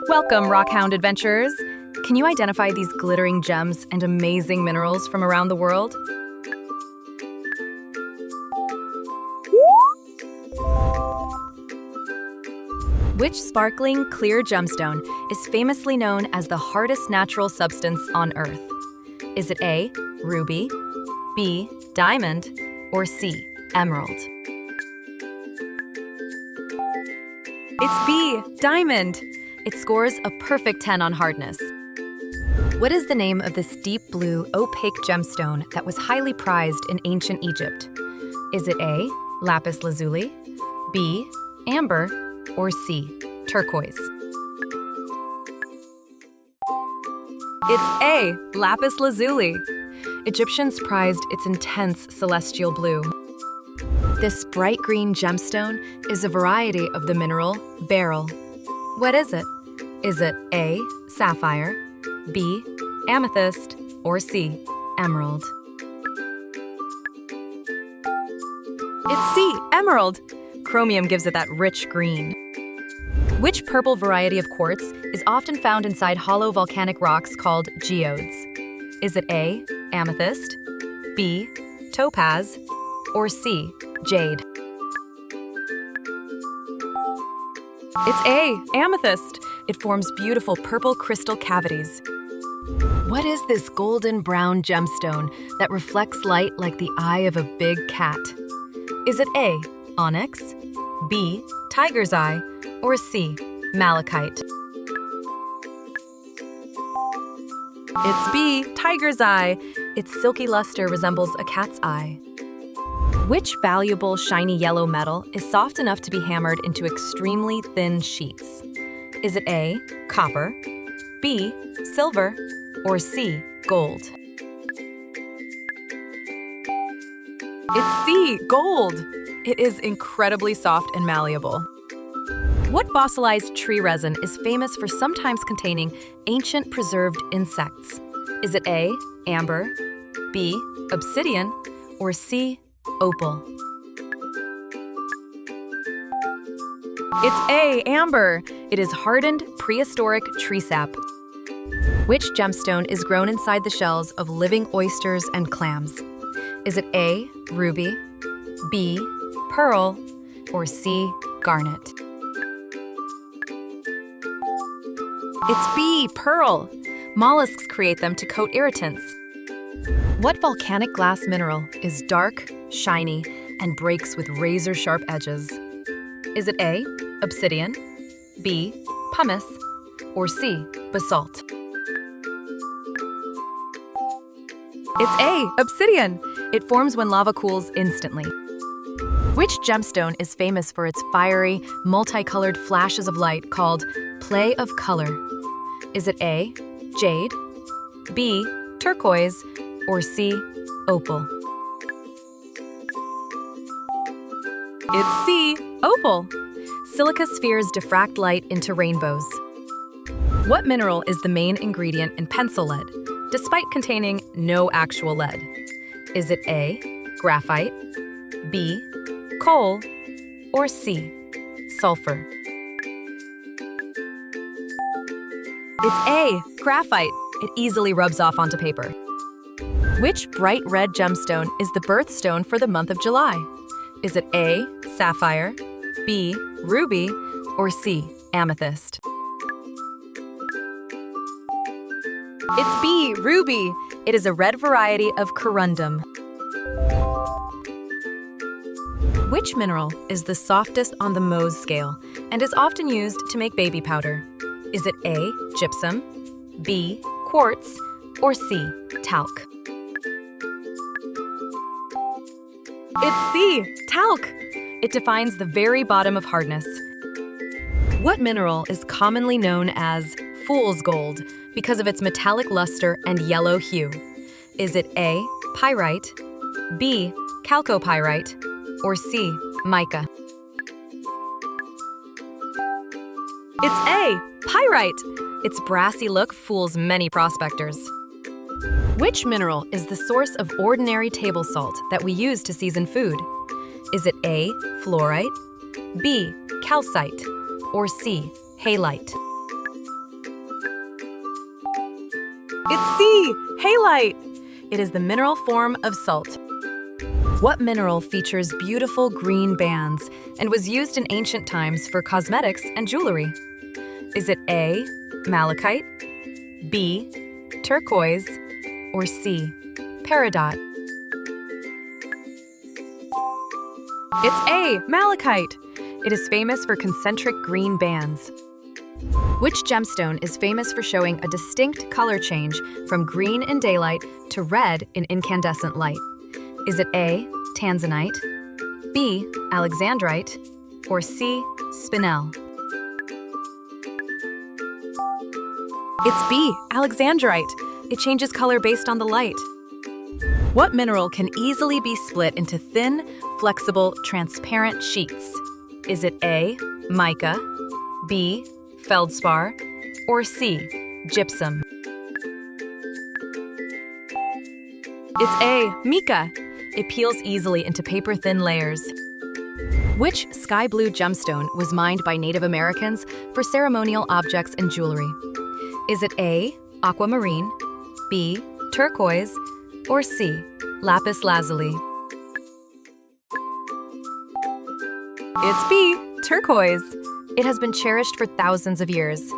Welcome, rockhound adventurers! Can you identify these glittering gems and amazing minerals from around the world? Which sparkling, clear gemstone is famously known as the hardest natural substance on Earth? Is it A, ruby, B, diamond, or C, emerald? It's B, diamond! It scores a perfect 10 on hardness. What is the name of this deep blue, opaque gemstone that was highly prized in ancient Egypt? Is it A, lapis lazuli, B, amber, or C, turquoise? It's A, lapis lazuli. Egyptians prized its intense celestial blue. This bright green gemstone is a variety of the mineral beryl. What is it? Is it A, sapphire, B, amethyst, or C, emerald? It's C, emerald. Chromium gives it that rich green. Which purple variety of quartz is often found inside hollow volcanic rocks called geodes? Is it A, amethyst, B, topaz, or C, jade? It's A, amethyst. It forms beautiful purple crystal cavities. What is this golden brown gemstone that reflects light like the eye of a big cat? Is it A, onyx, B, tiger's eye, or C, malachite? It's B, tiger's eye. Its silky luster resembles a cat's eye. Which valuable, shiny yellow metal is soft enough to be hammered into extremely thin sheets? Is it A, copper, B, silver, or C, gold? It's C, gold! It is incredibly soft and malleable. What fossilized tree resin is famous for sometimes containing ancient preserved insects? Is it A, amber, B, obsidian, or C, opal? It's A, amber. It is hardened, prehistoric tree sap. Which gemstone is grown inside the shells of living oysters and clams? Is it A, ruby, B, pearl, or C, garnet? It's B, pearl. Mollusks create them to coat irritants. What volcanic glass mineral is dark, shiny, and breaks with razor-sharp edges? Is it A, obsidian, B, pumice, or C, basalt? It's A, obsidian. It forms when lava cools instantly. Which gemstone is famous for its fiery, multicolored flashes of light called play of color? Is it A, jade, B, turquoise, or C, opal? It's C, opal. Silica spheres diffract light into rainbows. What mineral is the main ingredient in pencil lead, despite containing no actual lead? Is it A, graphite, B, coal, or C, sulfur? It's A, graphite. It easily rubs off onto paper. Which bright red gemstone is the birthstone for the month of July? Is it A, sapphire, B, ruby, or C, amethyst? It's B, ruby. It is a red variety of corundum. Which mineral is the softest on the Mohs scale and is often used to make baby powder? Is it A, gypsum, B, quartz, or C, talc? It's C, talc. It defines the very bottom of hardness. What mineral is commonly known as fool's gold because of its metallic luster and yellow hue? Is it A, pyrite, B, chalcopyrite, or C, mica? It's A, pyrite. Its brassy look fools many prospectors. Which mineral is the source of ordinary table salt that we use to season food? Is it A, fluorite, B, calcite, or C, halite? It's C, halite. It is the mineral form of salt. What mineral features beautiful green bands and was used in ancient times for cosmetics and jewelry? Is it A, malachite, B, turquoise, or C, peridot? It's A, malachite. It is famous for concentric green bands. Which gemstone is famous for showing a distinct color change from green in daylight to red in incandescent light? Is it A, tanzanite, B, alexandrite, or C, spinel? It's B, alexandrite. It changes color based on the light. What mineral can easily be split into thin, flexible, transparent sheets? Is it A, mica, B, feldspar, or C, gypsum? It's A, mica. It peels easily into paper-thin layers. Which sky blue gemstone was mined by Native Americans for ceremonial objects and jewelry? Is it A, aquamarine, B, turquoise, or C, lapis lazuli? It's B, turquoise. It has been cherished for thousands of years.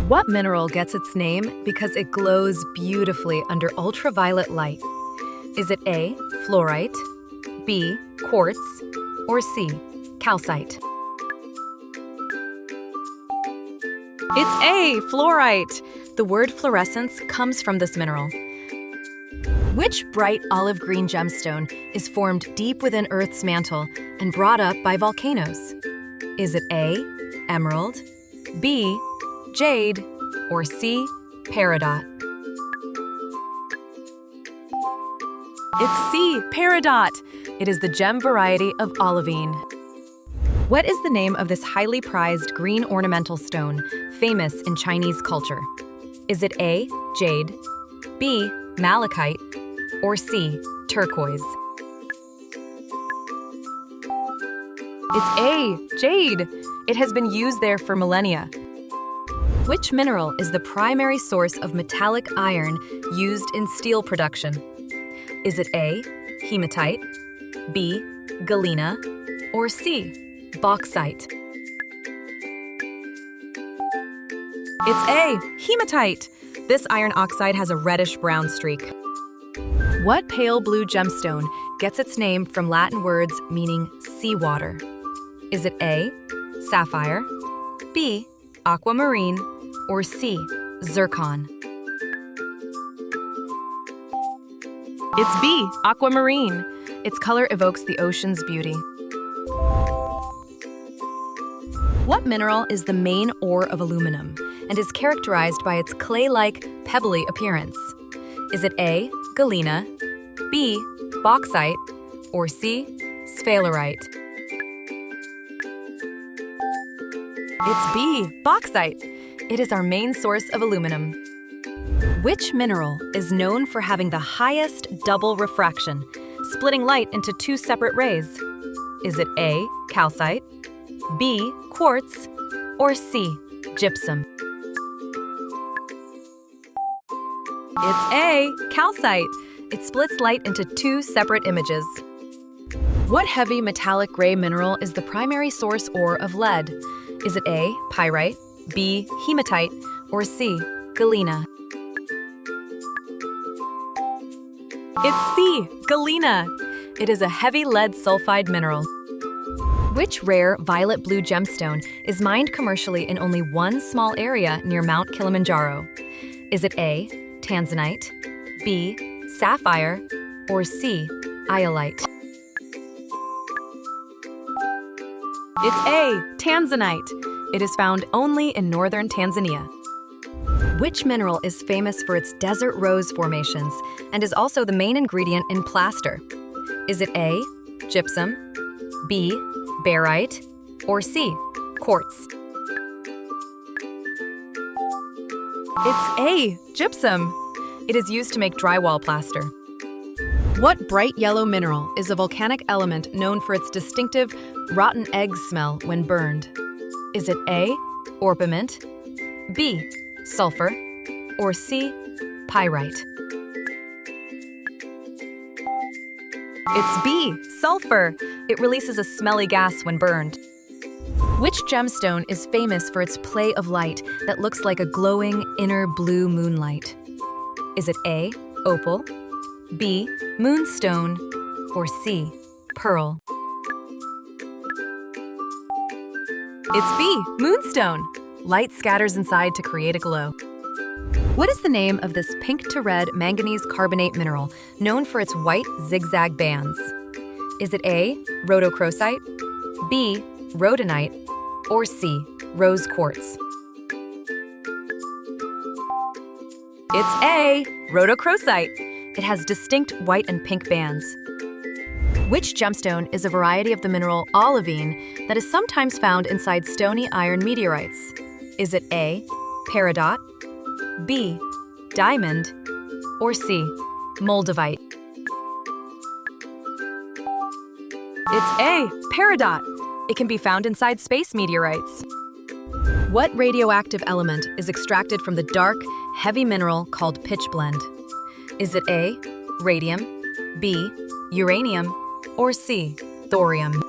What mineral gets its name because it glows beautifully under ultraviolet light? Is it A, fluorite, B, quartz, or C, calcite? It's A, fluorite. The word fluorescence comes from this mineral. Which bright olive green gemstone is formed deep within Earth's mantle and brought up by volcanoes? Is it A, emerald, B, jade, or C, peridot? It's C, peridot. It is the gem variety of olivine. What is the name of this highly prized green ornamental stone, famous in Chinese culture? Is it A, jade, B, malachite, or C, turquoise? It's A, jade. It has been used there for millennia. Which mineral is the primary source of metallic iron used in steel production? Is it A, hematite, B, galena, or C, bauxite? It's A, hematite. This iron oxide has a reddish-brown streak. What pale blue gemstone gets its name from Latin words meaning seawater? Is it A, sapphire, B, aquamarine, or C, zircon? It's B, aquamarine. Its color evokes the ocean's beauty. What mineral is the main ore of aluminum and is characterized by its clay-like, pebbly appearance? Is it A, galena, B, bauxite, or C, sphalerite? It's B, bauxite. It is our main source of aluminum. Which mineral is known for having the highest double refraction, splitting light into two separate rays? Is it A, calcite, B, quartz, or C, gypsum? It's A, calcite. It splits light into two separate images. What heavy metallic gray mineral is the primary source ore of lead? Is it A, pyrite, B, hematite, or C, galena? It's C, galena. It is a heavy lead sulfide mineral. Which rare violet blue gemstone is mined commercially in only one small area near Mount Kilimanjaro? Is it A, tanzanite, B, sapphire, or C, iolite? It's A, tanzanite. It is found only in northern Tanzania. Which mineral is famous for its desert rose formations and is also the main ingredient in plaster? Is it A, gypsum, B, barite, or C, quartz? It's A, gypsum. It is used to make drywall plaster. What bright yellow mineral is a volcanic element known for its distinctive rotten egg smell when burned? Is it A, orpiment, B, sulfur, or C, pyrite? It's B, sulfur. It releases a smelly gas when burned. Which gemstone is famous for its play of light that looks like a glowing inner blue moonlight? Is it A, opal, B, moonstone, or C, pearl? It's B, moonstone. Light scatters inside to create a glow. What is the name of this pink to red manganese carbonate mineral known for its white zigzag bands? Is it A, rhodochrosite, B, rhodonite, or C, rose quartz? It's A, rhodochrosite. It has distinct white and pink bands. Which gemstone is a variety of the mineral olivine that is sometimes found inside stony iron meteorites? Is it A, peridot, B, diamond, or C, moldavite? It's A, peridot. It can be found inside space meteorites. What radioactive element is extracted from the dark, heavy mineral called pitchblende? Is it A, radium, B, uranium, or C, thorium?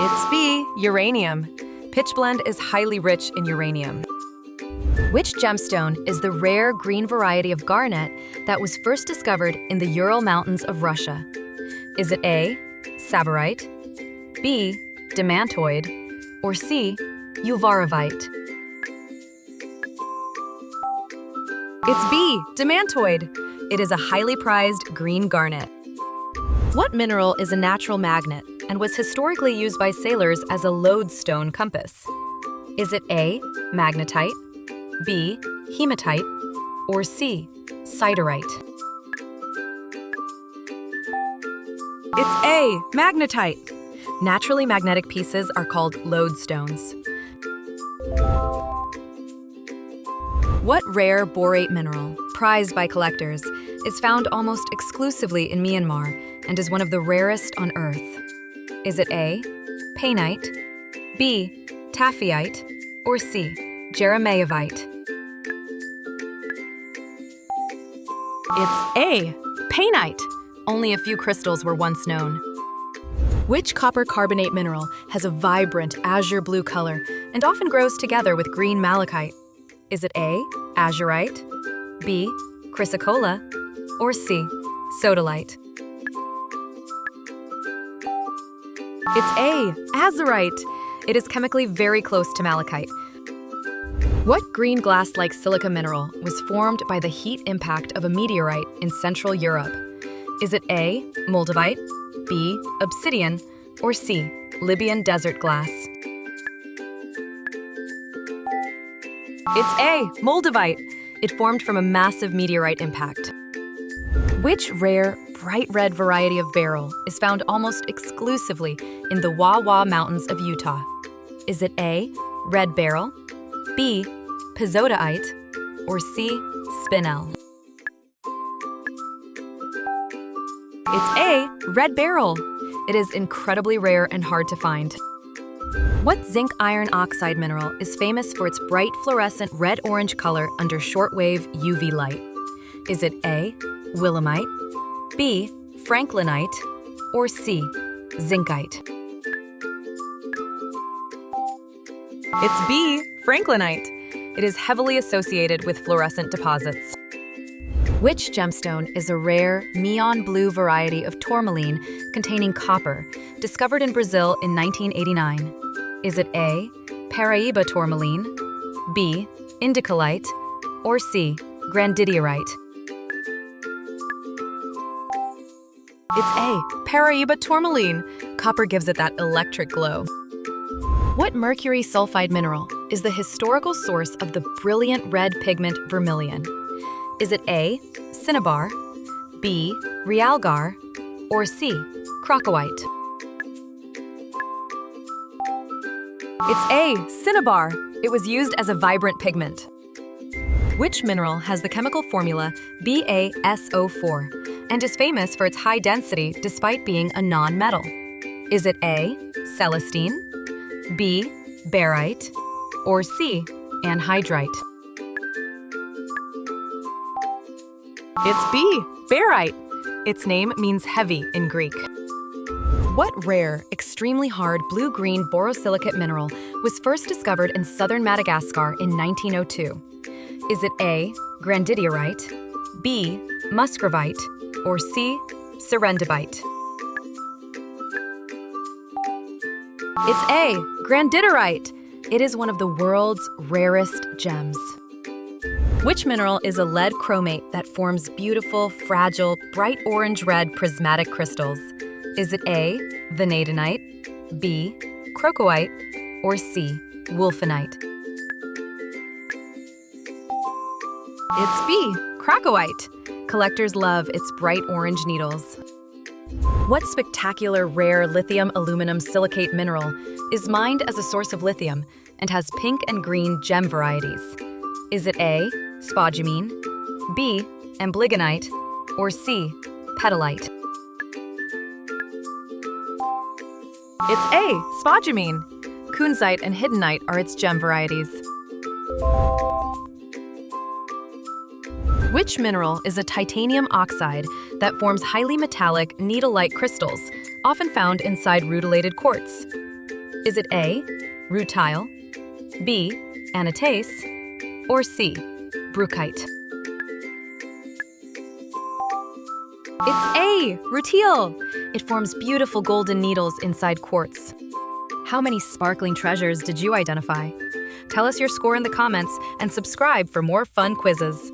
It's B, uranium. Pitchblende is highly rich in uranium. Which gemstone is the rare green variety of garnet that was first discovered in the Ural Mountains of Russia? Is it A, tsavorite, B, demantoid, or C, uvarovite? It's B, demantoid. It is a highly prized green garnet. What mineral is a natural magnet and was historically used by sailors as a lodestone compass? Is it A, magnetite, B, hematite, or C, siderite? It's A, magnetite. Naturally magnetic pieces are called lodestones. What rare borate mineral, prized by collectors, is found almost exclusively in Myanmar and is one of the rarest on Earth? Is it A, painite, B, taphite, or C, jeremievite? It's A, painite. Only a few crystals were once known. Which copper carbonate mineral has a vibrant azure blue color and often grows together with green malachite? Is it A, azurite, B, chrysocolla, or C, sodalite? It's A, azurite. It is chemically very close to malachite. What green glass-like silica mineral was formed by the heat impact of a meteorite in Central Europe? Is it A, moldavite, B, obsidian, or C, Libyan desert glass? It's A, moldavite. It formed from a massive meteorite impact. Which rare, bright red variety of beryl is found almost exclusively in the Wah-Wah Mountains of Utah? Is it A, red beryl, B, pizzodaite, or C, spinel? It's A, red beryl. It is incredibly rare and hard to find. What zinc iron oxide mineral is famous for its bright fluorescent red-orange color under shortwave UV light? Is it A, willemite, B, franklinite, or C, zincite? It's B, franklinite. It is heavily associated with fluorescent deposits. Which gemstone is a rare neon blue variety of tourmaline containing copper, discovered in Brazil in 1989? Is it A, Paraíba tourmaline, B, indicolite, or C, grandidierite? It's A, Paraíba tourmaline. Copper gives it that electric glow. What mercury sulfide mineral is the historical source of the brilliant red pigment vermilion? Is it A, cinnabar, B, realgar, or C, crocoite? It's A, cinnabar. It was used as a vibrant pigment. Which mineral has the chemical formula BaSO4 and is famous for its high density despite being a non-metal? Is it A, celestine, B, barite, or C, anhydrite. It's B, barite. Its name means heavy in Greek. What rare, extremely hard blue-green borosilicate mineral was first discovered in southern Madagascar in 1902? Is it A, grandidierite, B, muscovite, or C, serendibite? It's A, grandidierite. It is one of the world's rarest gems. Which mineral is a lead chromate that forms beautiful, fragile, bright orange-red prismatic crystals? Is it A, vanadinite, B, crocoite, or C, wolfenite? It's B, crocoite. Collectors love its bright orange needles. What spectacular rare lithium aluminum silicate mineral is mined as a source of lithium and has pink and green gem varieties? Is it A, spodumene, B, amblygonite, or C, petalite? It's A, spodumene. Kunzite and hiddenite are its gem varieties. Which mineral is a titanium oxide that forms highly metallic, needle-like crystals, often found inside rutilated quartz? Is it A, rutile, B, anatase, or C, bruchite? It's A, rutile. It forms beautiful golden needles inside quartz. How many sparkling treasures did you identify? Tell us your score in the comments and subscribe for more fun quizzes.